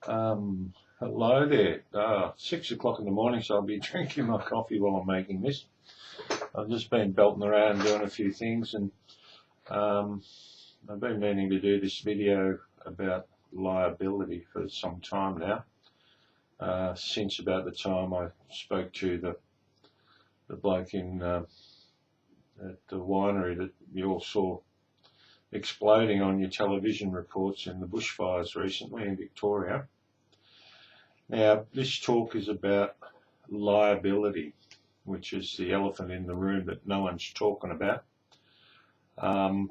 Hello there. 6 o'clock in the morning, so I'll be drinking my coffee while I'm making this. I've just been belting around doing a few things, and I've been meaning to do this video about liability for some time now, since about the time I spoke to the bloke at the winery that you all saw exploding on your television reports in the bushfires recently in Victoria. Now, this talk is about liability, which is the elephant in the room that no one's talking about. And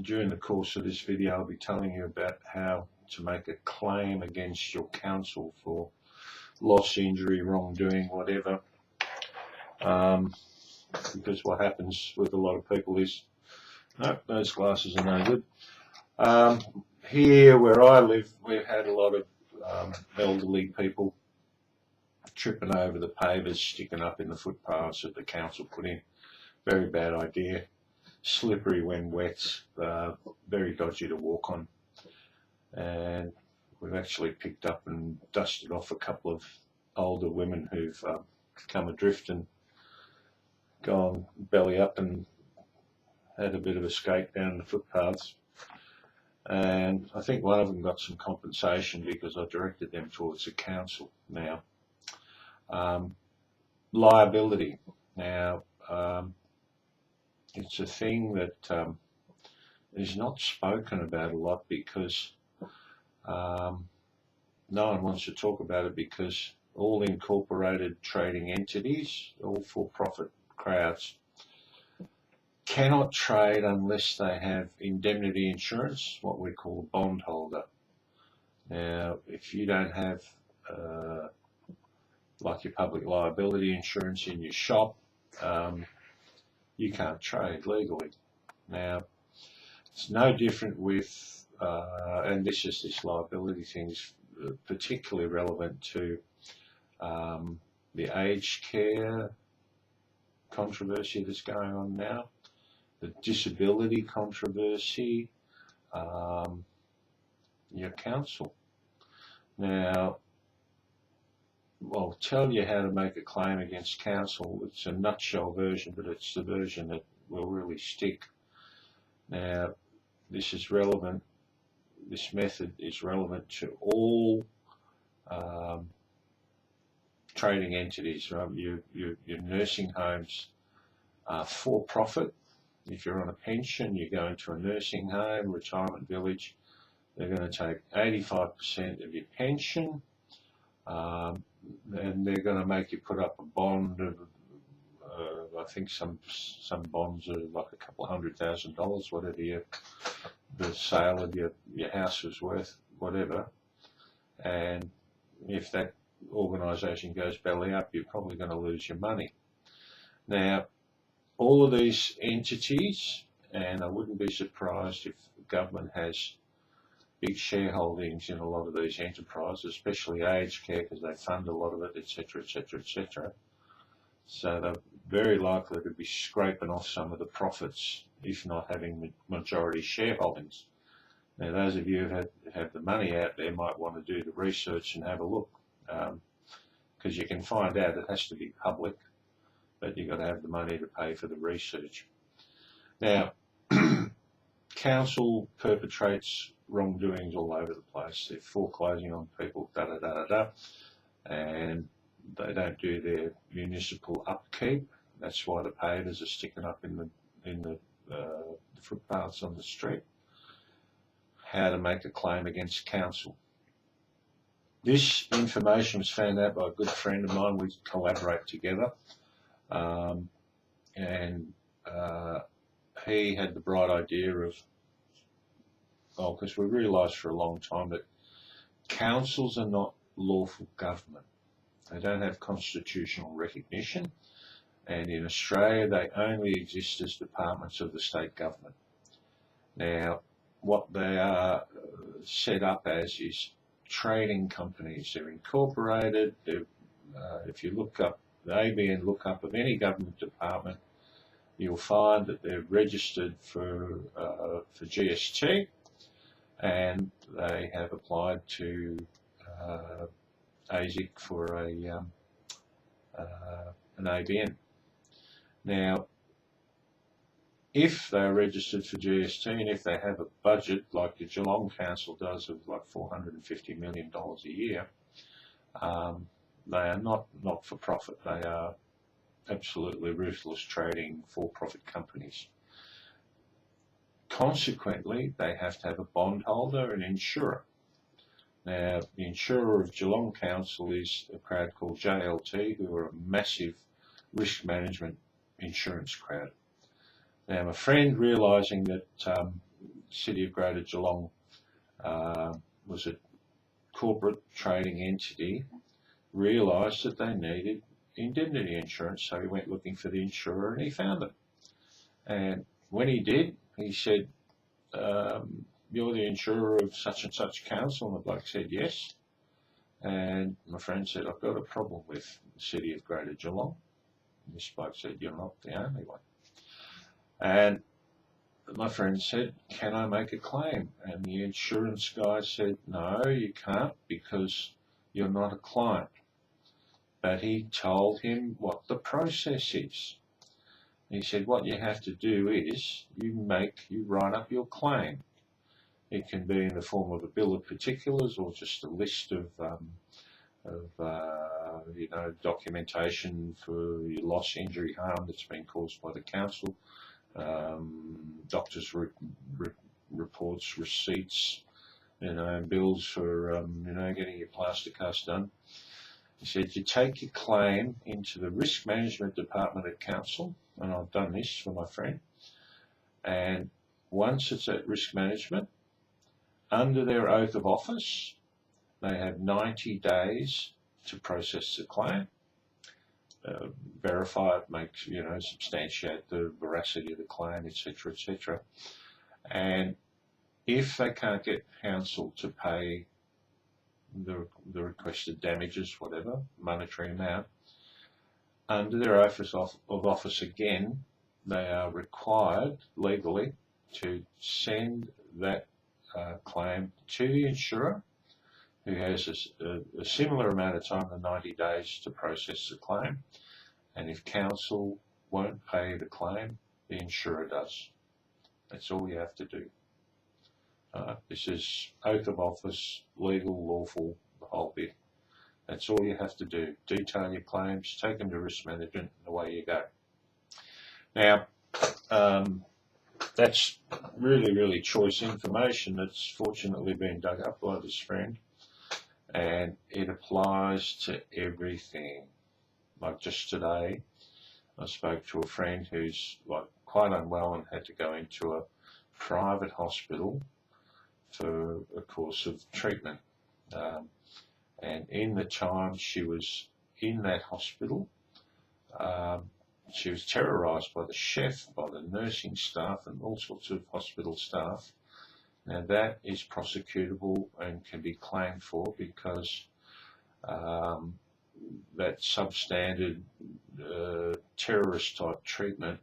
during the course of this video, I'll be telling you about how to make a claim against your counsel for loss, injury, wrongdoing, whatever. Because what happens with a lot of people is, no, those glasses are no good. Here where I live, we've had a lot of elderly people tripping over the pavers, sticking up in the footpaths that the council put in. Very bad idea. Slippery when wet, very dodgy to walk on. And we've actually picked up and dusted off a couple of older women who've come adrift and gone belly up and had a bit of a skate down the footpaths. And I think one of them got some compensation because I directed them towards the council. Now, liability. Now, it's a thing that is not spoken about a lot because no one wants to talk about it, because all incorporated trading entities, all for-profit crowds, cannot trade unless they have indemnity insurance, what we call a bondholder. Now, if you don't have like your public liability insurance in your shop, you can't trade legally. Now, it's no different with, and this liability thing is particularly relevant to the aged care controversy that's going on now, the disability controversy, your counsel. Now, I'll tell you how to make a claim against counsel. It's a nutshell version, but it's the version that will really stick. Now, this is relevant, this method is relevant to all trading entities, right? Your nursing homes are for profit. If you're on a pension, you're going to a nursing home, retirement village, they're going to take 85% of your pension, and they're going to make you put up a bond of, I think some bonds are like a couple of $100,000, whatever the sale of your house is worth, whatever. And if that organisation goes belly up, you're probably going to lose your money. Now, all of these entities, and I wouldn't be surprised if the government has big shareholdings in a lot of these enterprises, especially aged care, because they fund a lot of it, etc., etc., etc. So they're very likely to be scraping off some of the profits, if not having majority shareholdings. Now, those of you who have the money out there might want to do the research and have a look, because you can find out. It has to be public, but you've got to have the money to pay for the research. Now, council perpetrates wrongdoings all over the place. They're foreclosing on people, and they don't do their municipal upkeep. That's why the pavers are sticking up in the footpaths on the street. How to make a claim against council. This information was found out by a good friend of mine. We collaborate together, and he had the bright idea of, because we realised for a long time that councils are not lawful government. They don't have constitutional recognition, and in Australia they only exist as departments of the state government. Now, what they are set up as is trading companies. They're incorporated. If you look up the ABN lookup of any government department, you'll find that they're registered for GST, and they have applied to ASIC for an ABN. Now, if they're registered for GST and if they have a budget like the Geelong Council does of like $450 million a year, they are not for profit. They are absolutely ruthless trading for-profit companies. Consequently, they have to have a bondholder and insurer. Now, the insurer of Geelong Council is a crowd called JLT, who are a massive risk management insurance crowd. Now, my friend, realising that City of Greater Geelong was a corporate trading entity, realised that they needed indemnity insurance, so he went looking for the insurer and he found it. And when he did, he said, "You're the insurer of such and such council?" And the bloke said, "Yes." And my friend said, "I've got a problem with the City of Greater Geelong." And this bloke said, "You're not the only one." And my friend said, "Can I make a claim?" And the insurance guy said, "No, you can't, because you're not a client." But he told him what the process is. He said, what you have to do is you write up your claim. It can be in the form of a bill of particulars or just a list of documentation for your loss, injury, harm that's been caused by the council, doctors' reports, receipts, bills for getting your plaster cast done. He said, you take your claim into the risk management department at council, and I've done this for my friend, and once it's at risk management, under their oath of office, they have 90 days to process the claim, verify it, substantiate the veracity of the claim, etc., etc. And if they can't get council to pay the requested damages, whatever, monetary amount, under their oath of office again, they are required legally to send that claim to the insurer, who has a similar amount of time, the 90 days, to process the claim. And if council won't pay the claim, the insurer does. That's all you have to do. This is oath of office, legal, lawful, the whole bit. That's all you have to do. Detail your claims, take them to risk management, and away you go. Now, that's really, really choice information that's fortunately been dug up by this friend, and it applies to everything. Like just today, I spoke to a friend who's quite unwell and had to go into a private hospital for a course of treatment. And in the time she was in that hospital, she was terrorised by the chef, by the nursing staff, and all sorts of hospital staff. Now that is prosecutable and can be claimed for, because that substandard terrorist type treatment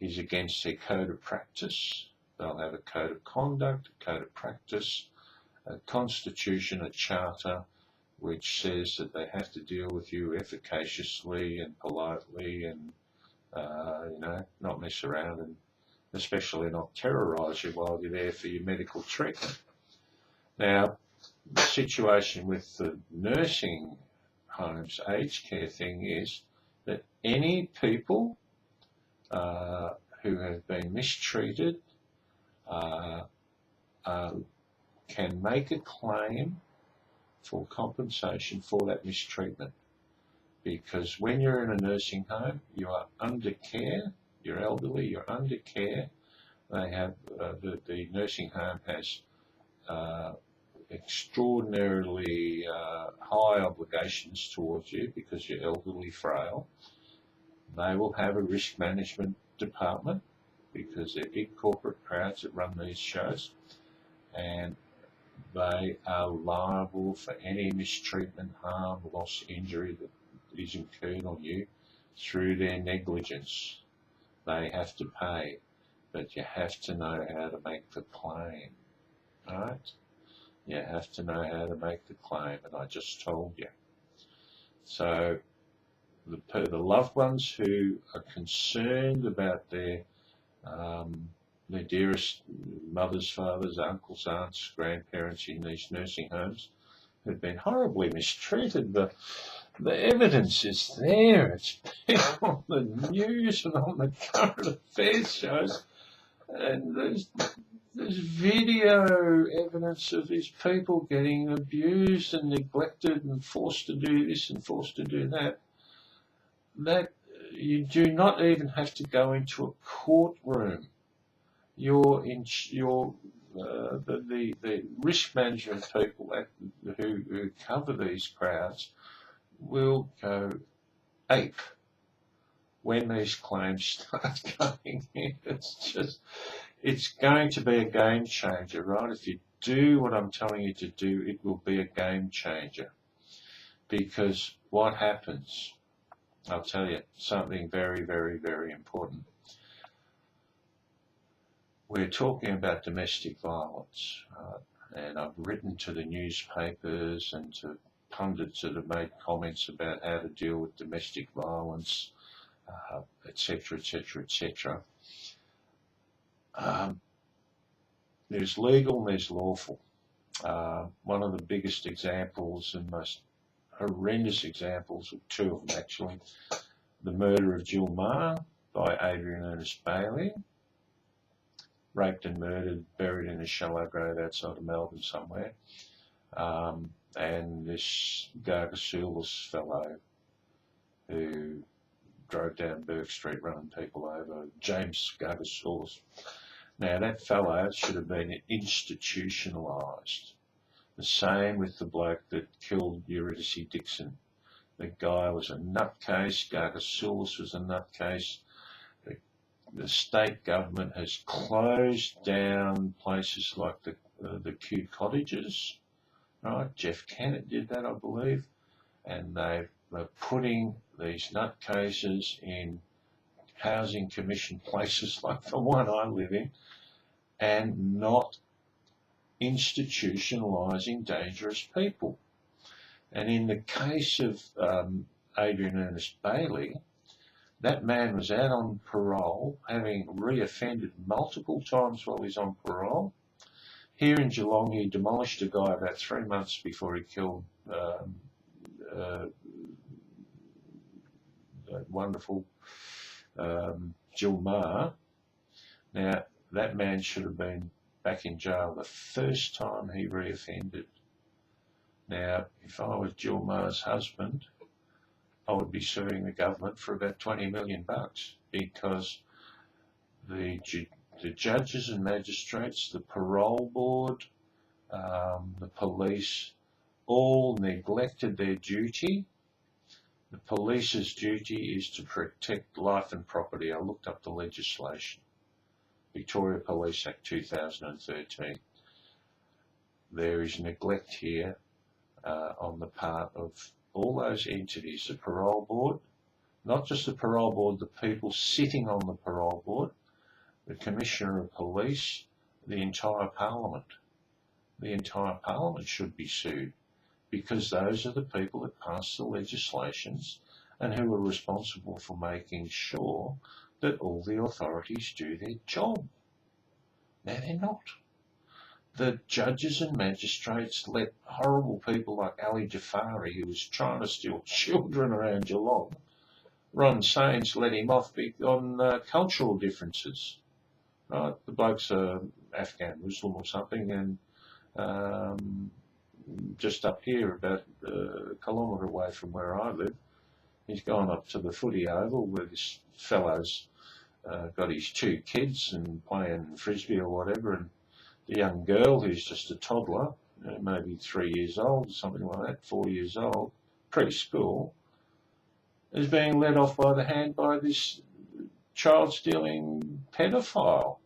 is against their code of practice. They'll have a code of conduct, a code of practice, a constitution, a charter, which says that they have to deal with you efficaciously and politely, and not mess around, and especially not terrorise you while you're there for your medical treatment. Now, the situation with the nursing homes aged care thing is that any people who have been mistreated can make a claim for compensation for that mistreatment, because when you're in a nursing home, you are under care, you're elderly, you're under care. They have the nursing home has extraordinarily high obligations towards you because you're elderly, frail. They will have a risk management department because they're big corporate crowds that run these shows, and they are liable for any mistreatment, harm, loss, injury that is incurred on you through their negligence. They have to pay, but you have to know how to make the claim. right? You have to know how to make the claim, and I just told you. So the loved ones who are concerned about their dearest mothers, fathers, uncles, aunts, grandparents in these nursing homes who've been horribly mistreated, the evidence is there. It's been on the news and on the current affairs shows, and there's video evidence of these people getting abused and neglected and forced to do this and forced to do that. That you do not even have to go into a courtroom. The risk management people who cover these crowds will go ape when these claims start coming in. It's going to be a game changer, right? If you do what I'm telling you to do, it will be a game changer. Because what happens, I'll tell you something very, very, very important. We're talking about domestic violence, and I've written to the newspapers and to pundits that have made comments about how to deal with domestic violence, etc., etc., etc. There's legal and there's lawful. One of the biggest examples and most horrendous examples, or two of them actually, the murder of Jill Meagher by Adrian Ernest Bailey, raped and murdered, buried in a shallow grave outside of Melbourne somewhere. And this Gargasoulis fellow who drove down Burke Street running people over, James Gargasoulis. Now that fellow should have been institutionalised. The same with the bloke that killed Eurydice Dixon. The guy was a nutcase, Gargasoulis was a nutcase. The state government has closed down places like the Kew cottages, right? Jeff Kennett did that, I believe, and they're putting these nutcases in housing commission places like the one I live in, and not institutionalising dangerous people. And in the case of Adrian Ernest Bailey, that man was out on parole, having reoffended multiple times while he's on parole. Here in Geelong, he demolished a guy about 3 months before he killed that wonderful Jill Meagher. Now, that man should have been back in jail the first time he reoffended. Now, if I was Jill Meagher's husband, I would be suing the government for about $20 million because the judges and magistrates, the parole board, the police, all neglected their duty. The police's duty is to protect life and property. I looked up the legislation. Victoria Police Act 2013. There is neglect here on the part of all those entities, the parole board, not just the parole board, the people sitting on the parole board, the Commissioner of Police, the entire Parliament. The entire Parliament should be sued because those are the people that pass the legislations and who are responsible for making sure that all the authorities do their job. Now they're not. The judges and magistrates let horrible people like Ali Jafari, who was trying to steal children around Geelong, Ron Sains let him off on cultural differences. Right? The bloke's Afghan Muslim or something, and just up here, about a kilometre away from where I live, he's gone up to the footy oval where this fellow's got his 2 kids and playing frisbee or whatever, and the young girl, who's just a toddler, maybe 3 years old, something like that, 4 years old, preschool, is being led off by the hand by this child-stealing pedophile.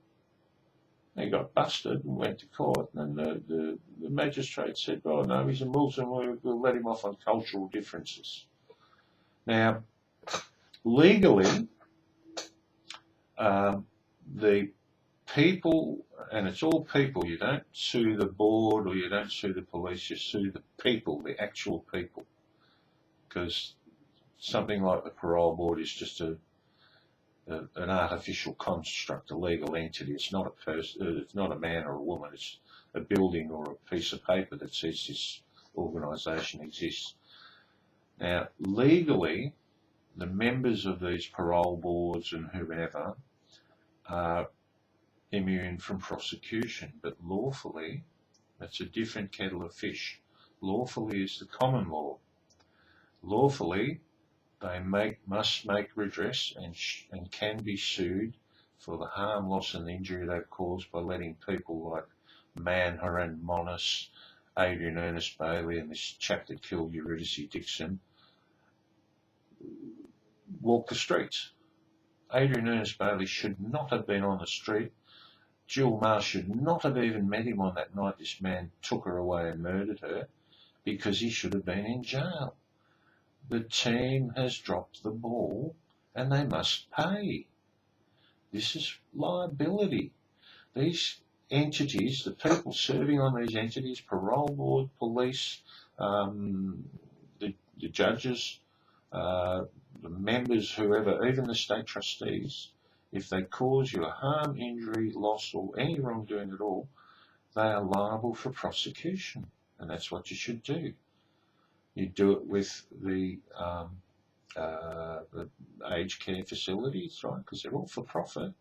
He got busted and went to court, and the magistrate said, oh no, he's a Muslim, we'll let him off on cultural differences. Now, legally, the people, and it's all people, you don't sue the board or you don't sue the police, you sue the people, the actual people. Because something like the parole board is just an artificial construct, a legal entity. It's not a person, it's not a man or a woman, it's a building or a piece of paper that says this organisation exists. Now, legally, the members of these parole boards and whoever are immune from prosecution, but lawfully, that's a different kettle of fish. Lawfully is the common law. Lawfully, they must make redress and can be sued for the harm, loss and injury they've caused by letting people like Manharan Monis, Adrian Ernest Bailey and this chap that killed Eurydice Dixon walk the streets. Adrian Ernest Bailey should not have been on the street. Jill Marsh should not have even met him on that night this man took her away and murdered her, because he should have been in jail. The team has dropped the ball and they must pay. This is liability. These entities, the people serving on these entities, parole board, police, the judges, the members, whoever, even the state trustees, if they cause you a harm, injury, loss or any wrongdoing at all, they are liable for prosecution, and that's what you should do. You do it with the aged care facilities, right, because they're all for profit.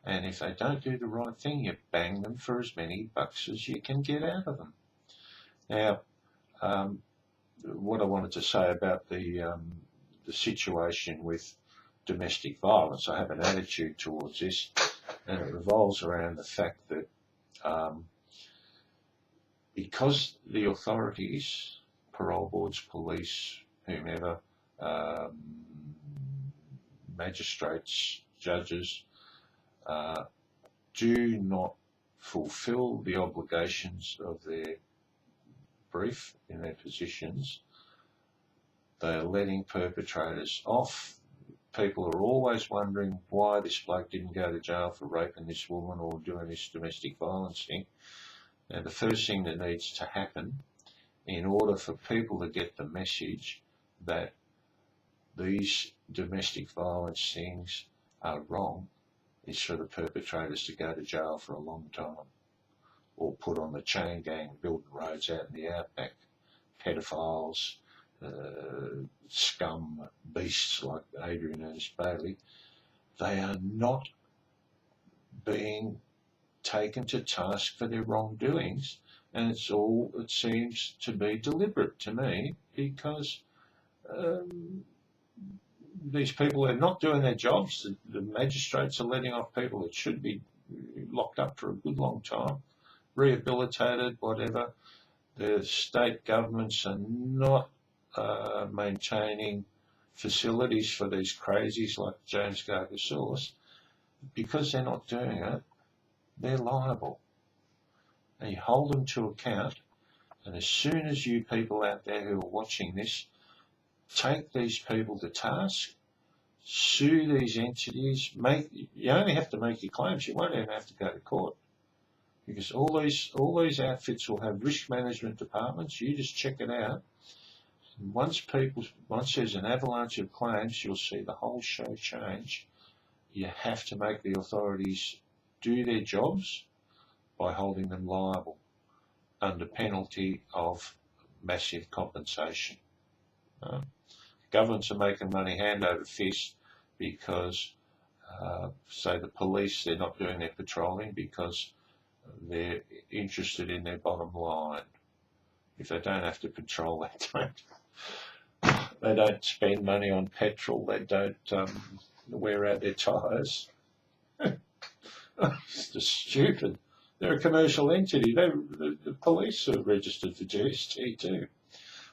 And if they don't do the right thing, you bang them for as many bucks as you can get out of them. Now, what I wanted to say about the situation with domestic violence, I have an attitude towards this, and it revolves around the fact that because the authorities, parole boards, police, whomever, magistrates, judges, do not fulfil the obligations of their brief in their positions, they are letting perpetrators off. People are always wondering why this bloke didn't go to jail for raping this woman or doing this domestic violence thing. And the first thing that needs to happen in order for people to get the message that these domestic violence things are wrong is for the perpetrators to go to jail for a long time, or put on the chain gang building roads out in the outback. Pedophiles, scum, beasts like Adrian Ernest Bailey, they are not being taken to task for their wrongdoings, and it seems to be deliberate to me, because these people are not doing their jobs. The magistrates are letting off people that should be locked up for a good long time, rehabilitated, whatever. The state governments are not maintaining facilities for these crazies like James Gargasoulis. Because they're not doing it, they're liable. And you hold them to account, and as soon as you people out there who are watching this take these people to task, sue these entities, you only have to make your claims, you won't even have to go to court. Because all these outfits will have risk management departments. You just check it out. And once there's an avalanche of claims, you'll see the whole show change. You have to make the authorities do their jobs by holding them liable under penalty of massive compensation. Governments are making money hand over fist because, say, the police, they're not doing their patrolling because they're interested in their bottom line. If they don't have to patrol, they don't spend money on petrol, they don't wear out their tyres. It's just stupid. They're a commercial entity. The police are registered for GST too.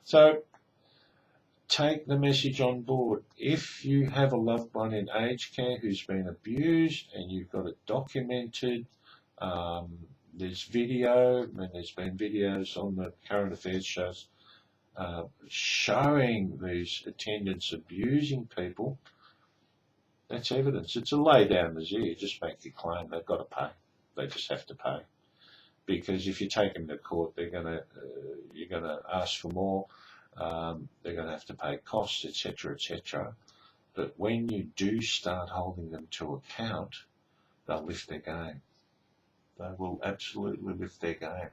So take the message on board. If you have a loved one in aged care who's been abused and you've got it documented, there's video, and there's been videos on the current affairs shows showing these attendants abusing people, That's evidence. It's a lay down the you just make your claim. They've got to pay. They just have to pay. Because if you take them to court, you're gonna ask for more. They're gonna have to pay costs, etc., etc. But when you do start holding them to account, they'll lift their game. They will absolutely lift their game.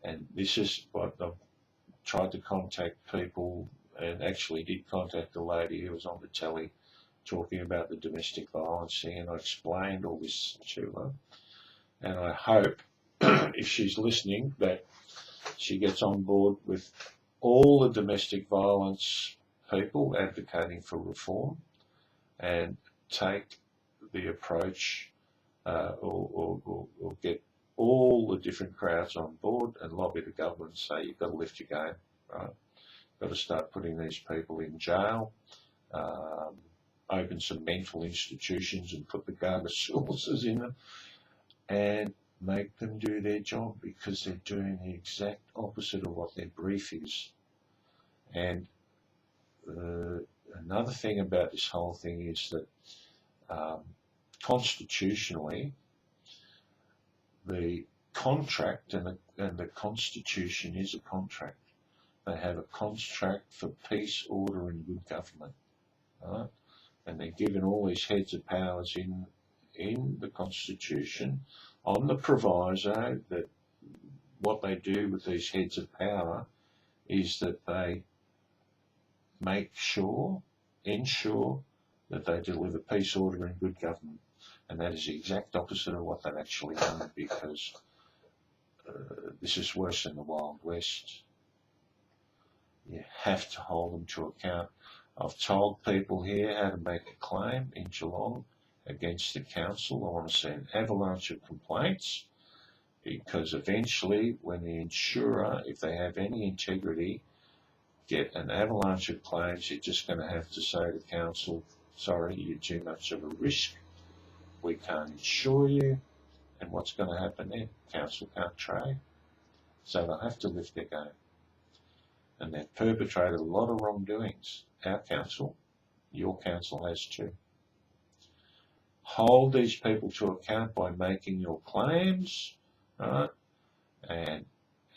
And this is what I've tried to contact people, and actually did contact a lady who was on the telly talking about the domestic violence thing, and I explained all this to her. And I hope, if she's listening, that she gets on board with all the domestic violence people advocating for reform, and take the approach or get all the different crowds on board and lobby the government and say, you've got to lift your game, right? Got to start putting these people in jail, open some mental institutions and put the garbage sources in them, and make them do their job, because they're doing the exact opposite of what their brief is. And another thing about this whole thing is that constitutionally, the contract and the Constitution is a contract. They have a contract for peace, order and good government, right? And they're given all these heads of powers in the Constitution on the proviso that what they do with these heads of power is that they ensure that they deliver peace, order and good government. And that is the exact opposite of what they've actually done, because this is worse than the Wild West. You have to hold them to account. I've told people here how to make a claim in Geelong against the council. I want to see an avalanche of complaints, because eventually when the insurer, if they have any integrity, get an avalanche of claims, you're just going to have to say to council, sorry, you're too much of a risk. We can't insure you. And what's going to happen then? Council can't trade. So they'll have to lift their game. And they've perpetrated a lot of wrongdoings. Our council, your council has too. Hold these people to account by making your claims, right? And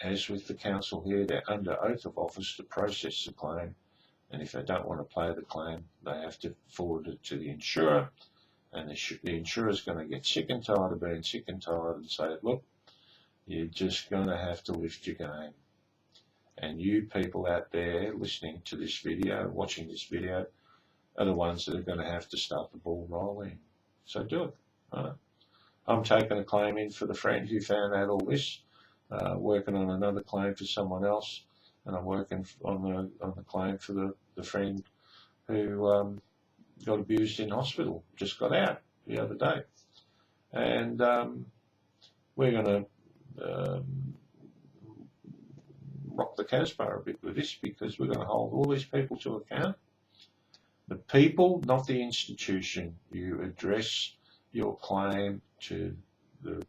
as with the council here, they're under oath of office to process the claim. And if they don't want to pay the claim, they have to forward it to the insurer. And the insurer's going to get sick and tired of being sick and tired and say, look, you're just going to have to lift your game. And you people out there listening to this video, watching this video, are the ones that are going to have to start the ball rolling. So do it. Right? I'm taking a claim in for the friend who found out all this, working on another claim for someone else, and I'm working on the claim for the friend who got abused in hospital, just got out the other day. And we're going to rock the Casbah a bit with this, because we're going to hold all these people to account. The people, not the institution. You address your claim to the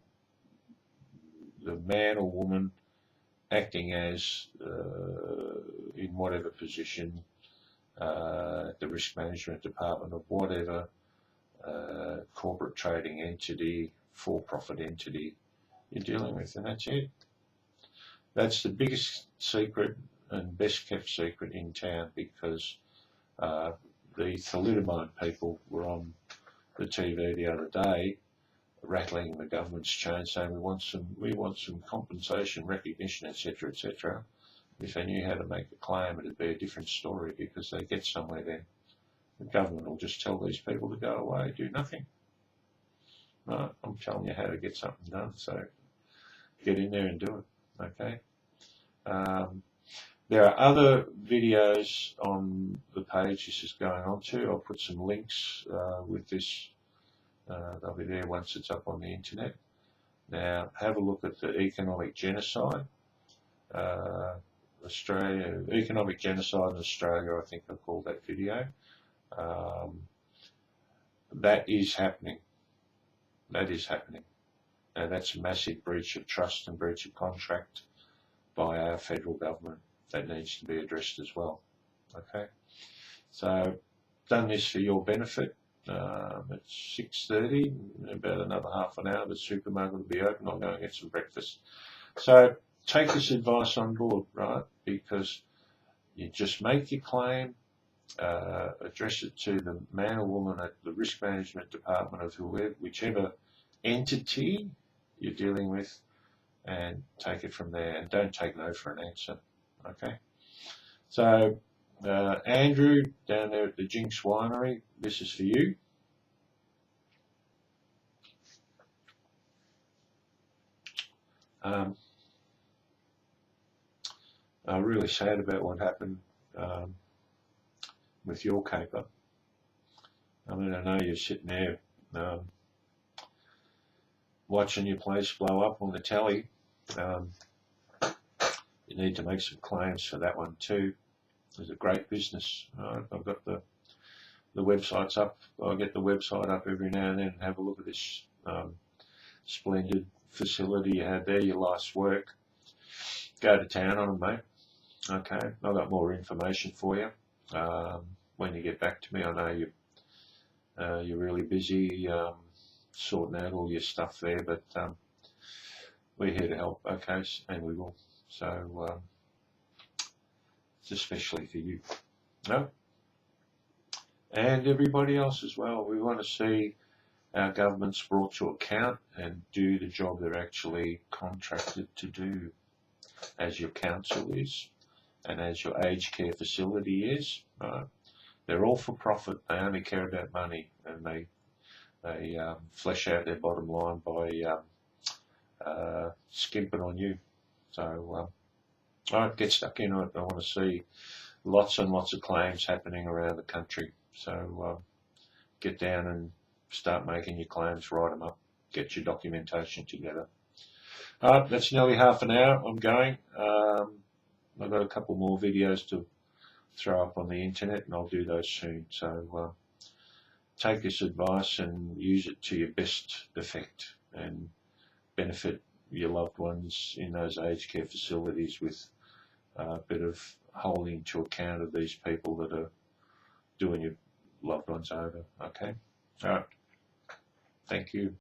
man or woman acting as in whatever position, the risk management department of whatever corporate trading entity, for-profit entity you're dealing with, and that's it. That's the biggest secret and best kept secret in town, because the thalidomide people were on the TV the other day rattling the government's chain, saying we want some compensation, recognition, etc., etc. If they knew how to make a claim, it'd be a different story, because they get somewhere then. The government will just tell these people to go away, do nothing. Right? I'm telling you how to get something done, so get in there and do it, okay? There are other videos on the page this is going on to. I'll put some links with this. They'll be there once it's up on the internet. Now, have a look at the economic genocide. Economic genocide in Australia, I think I called that video. That is happening. That is happening. And that's a massive breach of trust and breach of contract by our federal government. That needs to be addressed as well. Okay? So, done this for your benefit. It's 6:30, in about another half an hour the supermarket will be open. I'll go and get some breakfast. So take this advice on board, right? Because you just make your claim, address it to the man or woman at the risk management department of whichever entity you're dealing with, and take it from there, and don't take no for an answer. Okay, so Andrew down there at the Jinx Winery, this is for you. I'm really sad about what happened with your caper. I mean, I know you're sitting there watching your place blow up on the telly. You need to make some claims for that one too. It's a great business. I've got the websites up. I get the website up every now and then and have a look at this splendid facility you had there, your life's work. Go to town on them, mate. Okay, I've got more information for you when you get back to me. I know you're really busy sorting out all your stuff there, but we're here to help, okay, and we will. So it's especially for you, no? And everybody else as well. We want to see our governments brought to account and do the job they're actually contracted to do, as your council is and as your aged care facility is. They're all for profit. They only care about money, and they flesh out their bottom line by skimping on you. So all right, get stuck in it. I want to see lots and lots of claims happening around the country. So get down and start making your claims, write them up, get your documentation together. All right, that's nearly half an hour. I'm going. I've got a couple more videos to throw up on the internet, and I'll do those soon. So take this advice and use it to your best effect, and benefit your loved ones in those aged care facilities with a bit of holding to account of these people that are doing your loved ones over. Okay? All right. Thank you.